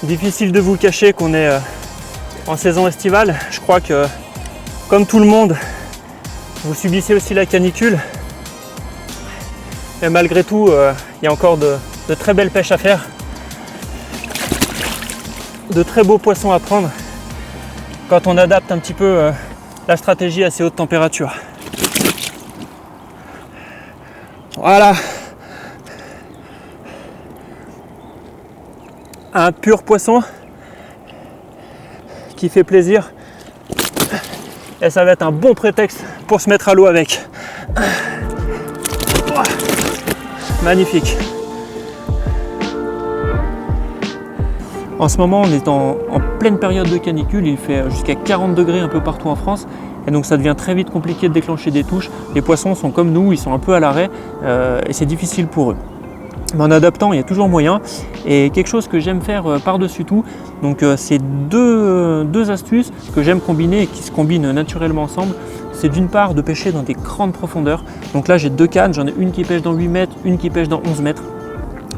Difficile de vous le cacher qu'on est en saison estivale. Je crois que, comme tout le monde, vous subissez aussi la canicule. Et malgré tout, il y a encore de très belles pêches à faire. De très beaux poissons à prendre quand on adapte un petit peu la stratégie à ces hautes températures. Voilà. Un pur poisson qui fait plaisir. Et ça va être un bon prétexte pour se mettre à l'eau avec. Magnifique. En ce moment, on est en pleine période de canicule. Il fait jusqu'à 40 degrés un peu partout en France. Et donc ça devient très vite compliqué de déclencher des touches. Les poissons sont comme nous, ils sont un peu à l'arrêt et c'est difficile pour eux. Mais en adaptant, il y a toujours moyen. Et quelque chose que j'aime faire par-dessus tout, donc c'est deux astuces que j'aime combiner et qui se combinent naturellement ensemble. C'est d'une part de pêcher dans des grandes profondeurs. Donc là j'ai deux cannes, j'en ai une qui pêche dans 8 mètres, une qui pêche dans 11 mètres.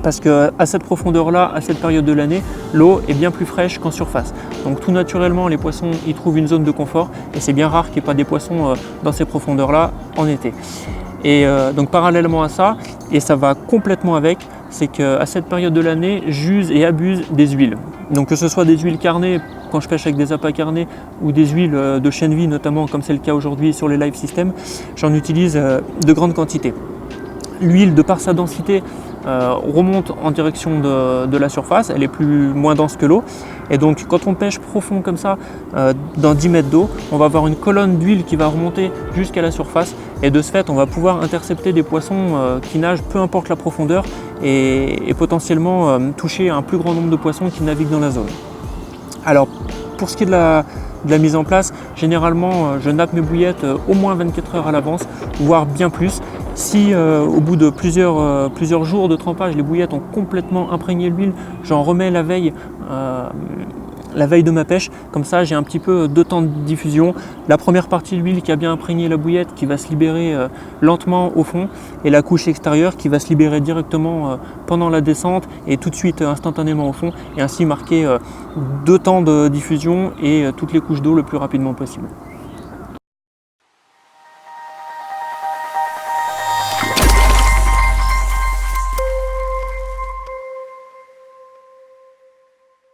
Parce qu'à cette profondeur-là, à cette période de l'année, l'eau est bien plus fraîche qu'en surface. Donc tout naturellement, les poissons y trouvent une zone de confort et c'est bien rare qu'il n'y ait pas des poissons dans ces profondeurs-là en été. Et donc parallèlement à ça, et ça va complètement avec, c'est qu'à cette période de l'année, j'use et abuse des huiles. Donc que ce soit des huiles carnées, quand je pêche avec des appâts carnés, ou des huiles de chêne vie notamment, comme c'est le cas aujourd'hui sur les live systems, j'en utilise de grandes quantités. L'huile, de par sa densité, remonte en direction de la surface, elle est moins dense que l'eau. Et donc quand on pêche profond comme ça, dans 10 mètres d'eau, on va avoir une colonne d'huile qui va remonter jusqu'à la surface. Et de ce fait, on va pouvoir intercepter des poissons qui nagent, peu importe la profondeur, et potentiellement toucher un plus grand nombre de poissons qui naviguent dans la zone. Alors pour ce qui est de la mise en place, généralement je nappe mes bouillettes au moins 24 heures à l'avance, voire bien plus. Si au bout de plusieurs jours de trempage, les bouillettes ont complètement imprégné l'huile, j'en remets la veille de ma pêche. Comme ça, j'ai un petit peu de temps de diffusion. La première partie de l'huile qui a bien imprégné la bouillette qui va se libérer lentement au fond, et la couche extérieure qui va se libérer directement pendant la descente et tout de suite instantanément au fond, et ainsi marquer 2 temps de diffusion et toutes les couches d'eau le plus rapidement possible.